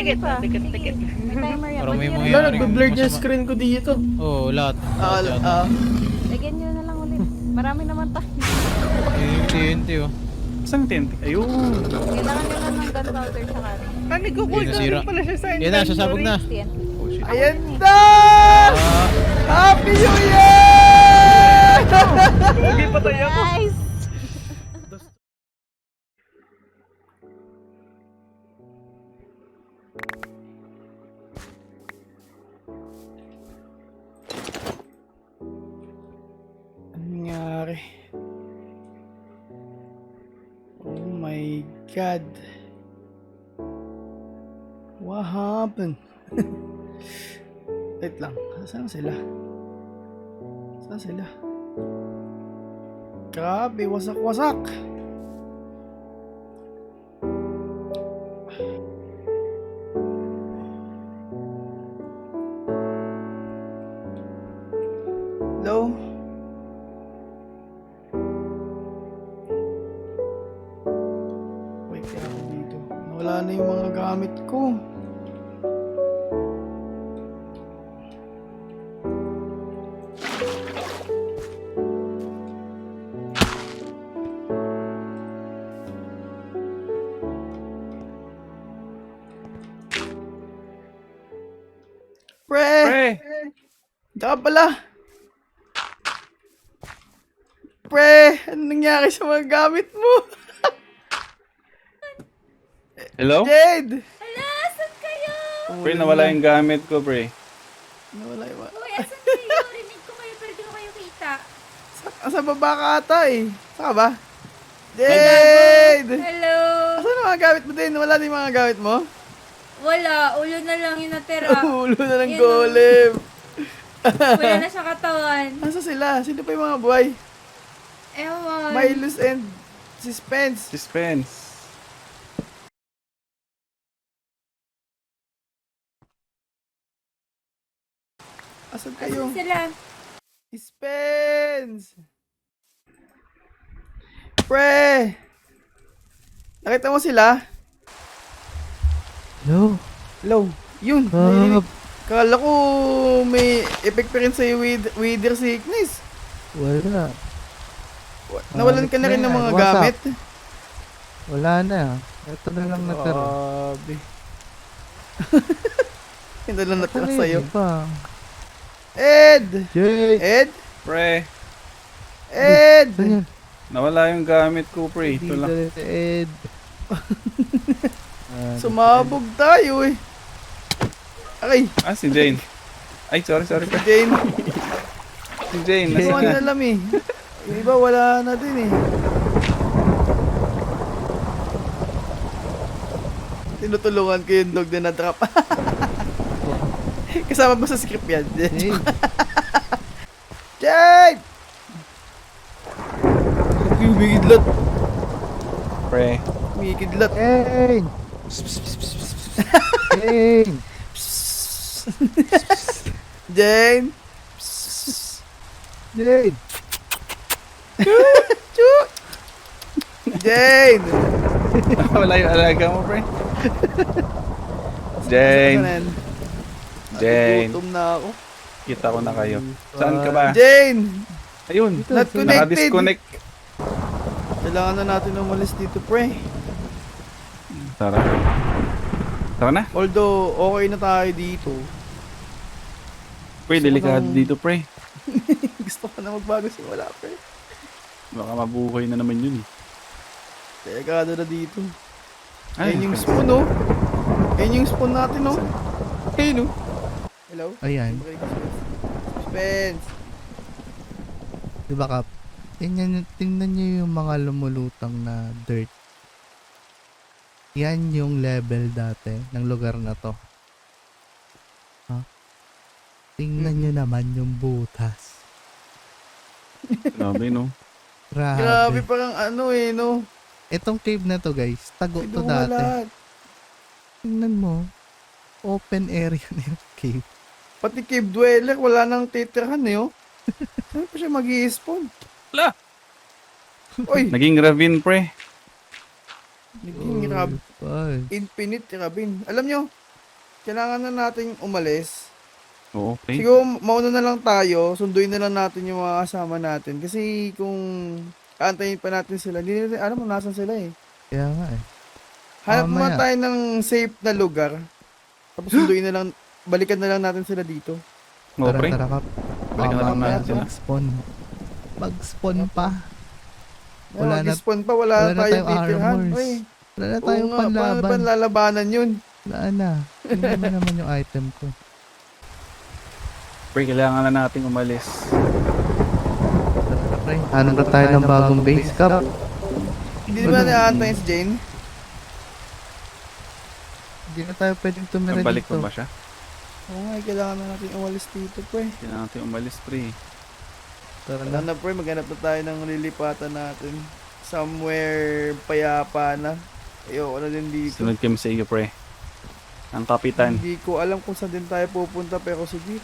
Sige pa. Sige. May timer yan. Parang may Pag mga- yan, Wala, nagbe-blur yung screen ko dito. Oo, lahat. lagyan nyo na lang ulit. Marami naman tayo. Yung TNT oh. Isang tent. Ayun. Kailangan nyo lang ng gunpowder sa kanin. Nag-cool Hindi nasira. down pala siya sa Yan na, sasabog na. TNT. Oh shit. Ayan na! Ah, Happy New Year! Hindi patay ako. Nice! Anong nangyari? Oh my God. What happened? Wait lang. Saan sila? Saan sila? Grabe, wasak-wasak. Hello? Wait, kaya ako dito. Nawala na yung mga gamit ko. Pre! Pre! Diyan ka pala! Pre! Ano nangyari sa mga gamit mo? Hello? Jade! Hala, saan kayo? Pre, nawala yung gamit ko, pre. Nawala yung mga... Uy, asan kayo? Rinig ko kayo pero di ko kayo kita. Sa baba ka ata eh. Saan ka ba? Jade! Hello? Asan ang mga gamit mo din? Wala na yung mga gamit mo? Wala, ulo na lang yung natira. Ulo na ng Yun, golem. Wala na sa katawan. Asa sila? Sino pa yung mga buhay? Ewan. Milos and Suspense. Suspense. Asan kayo? Asan sila? Suspense! Pre! Nakita mo sila? Hello? Hello? Yun. Kap. Kala ko may effect pa rin sa'yo with wither sickness. Wala. Nawalan ka na rin ng mga What's up? gamit. Wala na. Ito na lang natira. Grabe. Hindi lang natira Ano sa'yo. yun pa? Ed! Jay! Ed! Pre, Ed! Ano yan? nawala yung gamit ko, pre. Ito Dito lang. rin si Ed. Sumabog tayo eh. Okay, Ah, si Jane. Ay, sorry, pre. Jane. Si Jane. Hindi ko Nasa... alam eh. Yung iba wala na din eh. Tinutulungan ko yung dog na na-drop. Kasama ba sa script yan? Jay! Jade! Umikidlat. Pre. Umikidlat. Jane! Jane! Jane! Jane! Chuk! Jane! Wala yung alaga mo, pre. Jane. Jane. Nagutom na ako. Kita ko na kayo. Saan ka ba? Jane! Ayun. Not connected. Naka-disconnect. Kailangan na natin umalis dito, pre. Tara. Tara na. Although, okay na tayo dito. Pre, delikado nang- dito, pre. Gusto ko na magbago simula, pre. Baka mabuhay na naman yun. Delikado na dito. Ay, Ayun yung okay. spoon, oh. Ayun yung spoon natin, oh. Ayun, oh. Hello? Ayan. Suspense. Diba, Kap? Tingnan nyo yung mga lumulutang na dirt. Yan yung level dati ng lugar na to. Ha? Tingnan nyo naman yung butas. Grabe, no? Grabe, Grabe. parang ano eh, no? Itong cave na to, guys, tago to Kinuha dati. lahat. Tingnan mo. Open area na yung cave. Pati cave dweller, wala nang titirhan eh, oh. Saan pa siya mag-i-spawn? Wala. Uy, Naging ravine, pre. naging rab Ay. infinite ravine. Alam nyo, kailangan na nating umalis. Oo, pre. Siguro mauna na lang tayo, sunduin na lang natin yung mga kasama natin. Kasi kung aantayin pa natin sila, hindi natin alam kung nasan sila eh. Kaya nga eh. Hanap muna Mamaya. tayo ng safe na lugar. Tapos sunduin na lang, balikan na lang natin sila dito. Oo, Tara, pre. tara kap. Balikan na lang Mamaya natin sila. mag-spawn. Mag-spawn pa. Wala na- Mag-spawn pa, wala wala na tayong tayong titirhan. armors. Uy, Wala na oo tayong nga, paano panlaban. panlalabanan yun? Wala na. Tingnan mo naman yung item ko. Pre, kailangan na nating umalis. Tara, pre. Hanap na tayo ng bagong base cap. Hindi ba naaantayin si Jane? Hindi na tayo pwedeng tumira Nagbalik dito. pa ba siya? Oo nga, kailangan na natin umalis dito, pre. Kailangan natin umalis, pre. Tara Wala na. na, pre, maghanap na tayo ng lilipatan natin. Somewhere payapa na. Ayoko na din dito. Sunod kami sa iyo, pre. Ang kapitan. Hindi ko alam kung saan din tayo pupunta, pero sige.